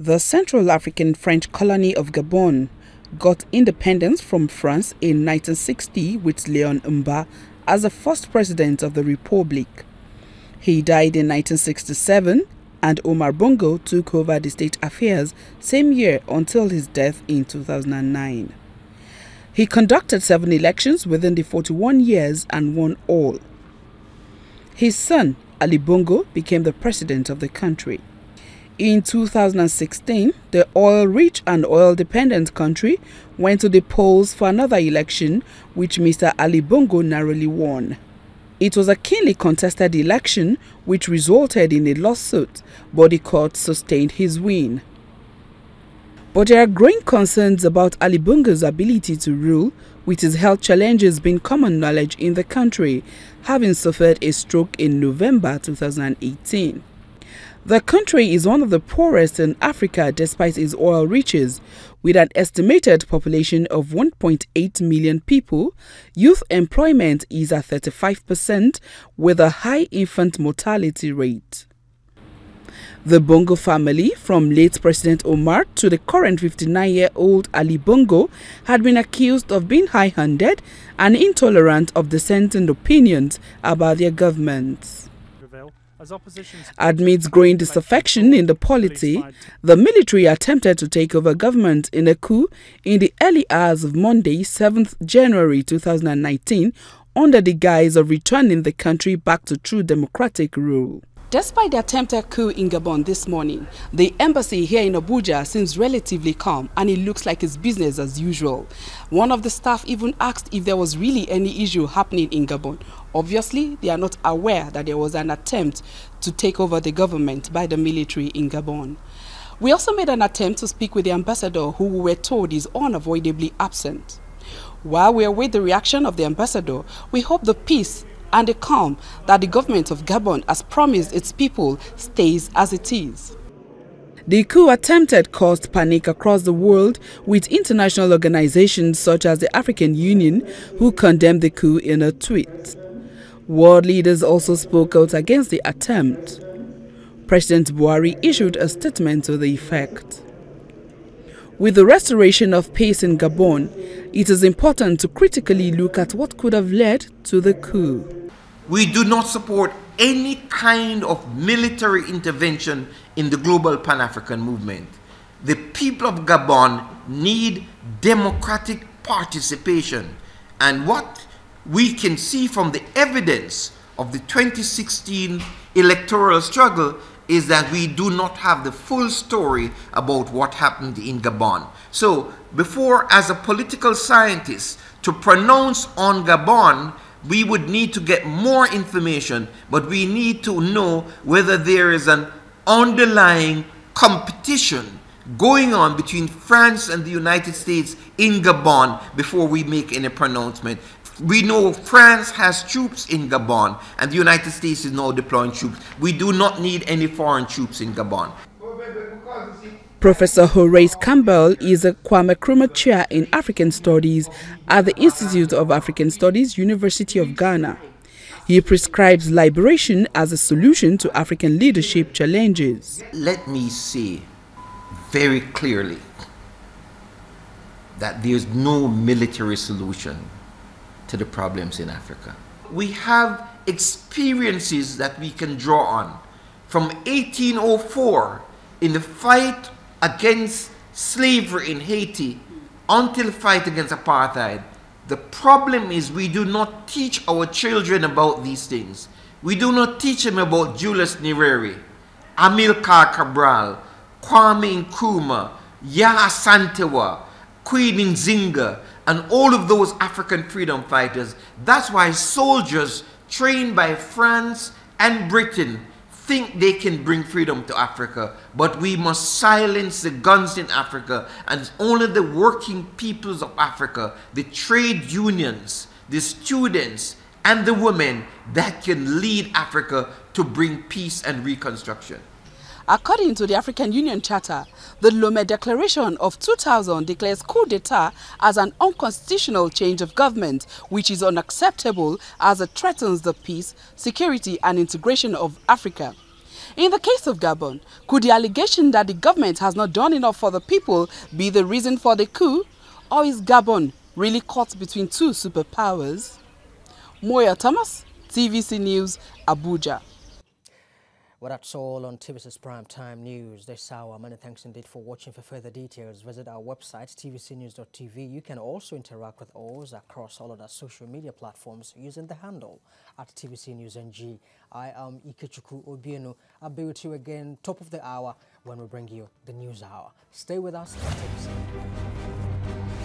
The Central African French colony of Gabon got independence from France in 1960 with Léon Mba as the first president of the republic. He died in 1967 and Omar Bongo took over the state affairs same year until his death in 2009. He conducted 7 elections within the 41 years and won all. His son, Ali Bongo, became the president of the country. In 2016, the oil-rich and oil-dependent country went to the polls for another election, which Mr. Ali Bongo narrowly won. It was a keenly contested election, which resulted in a lawsuit, but the court sustained his win. But there are growing concerns about Ali Bongo's ability to rule, with his health challenges being common knowledge in the country, having suffered a stroke in November 2018. The country is one of the poorest in Africa despite its oil riches, with an estimated population of 1.8 million people. Youth employment is at 35%, with a high infant mortality rate. The Bongo family, from late President Omar to the current 59-year-old Ali Bongo, had been accused of being high-handed and intolerant of dissenting opinions about their governments. Amidst growing disaffection in the polity, the military attempted to take over government in a coup in the early hours of Monday, 7th January 2019, under the guise of returning the country back to true democratic rule. Despite the attempted coup in Gabon this morning, the embassy here in Abuja seems relatively calm and it looks like it's business as usual. One of the staff even asked if there was really any issue happening in Gabon. Obviously, they are not aware that there was an attempt to take over the government by the military in Gabon. We also made an attempt to speak with the ambassador, who we were told is unavoidably absent. While we await the reaction of the ambassador, we hope the peace and the calm that the government of Gabon has promised its people stays as it is. The coup attempted caused panic across the world, with international organizations such as the African Union who condemned the coup in a tweet. World leaders also spoke out against the attempt. President Buhari issued a statement to the effect. With the restoration of peace in Gabon, it is important to critically look at what could have led to the coup. We do not support any kind of military intervention in the global Pan-African movement. The people of Gabon need democratic participation, and what we can see from the evidence of the 2016 electoral struggle is that we do not have the full story about what happened in Gabon. So before, as a political scientist, to pronounce on Gabon, we would need to get more information, but we need to know whether there is an underlying competition going on between France and the United States in Gabon before we make any pronouncement. We know France has troops in Gabon and the United States is now deploying troops. We do not need any foreign troops in Gabon. Professor Horace Campbell is a Kwame Nkrumah Chair in African Studies at the Institute of African Studies, University of Ghana. He prescribes liberation as a solution to African leadership challenges. Let me say very clearly that there is no military solution to the problems in Africa. We have experiences that we can draw on. From 1804, in the fight against slavery in Haiti, until the fight against apartheid, the problem is we do not teach our children about these things. We do not teach them about Julius Nyerere, Amilcar Cabral, Kwame Nkrumah, Yaa Asantewaa, Queen Nzinga, and all of those African freedom fighters. That's why soldiers trained by France and Britain think they can bring freedom to Africa, but we must silence the guns in Africa, and it's only the working peoples of Africa, the trade unions, the students, and the women that can lead Africa to bring peace and reconstruction. According to the African Union Charter, the Lomé Declaration of 2000 declares coup d'etat as an unconstitutional change of government, which is unacceptable as it threatens the peace, security and integration of Africa. In the case of Gabon, could the allegation that the government has not done enough for the people be the reason for the coup? Or is Gabon really caught between two superpowers? Moya Thomas, TVC News, Abuja. Well, that's all on TVC's Primetime News this hour. Many thanks indeed for watching. For further details, visit our website, tvcnews.tv. You can also interact with us across all of our social media platforms using the handle at TVC News NG. I am Ikechukwu Obieno. I'll be with you again, top of the hour, when we bring you the news hour. Stay with us at TVC.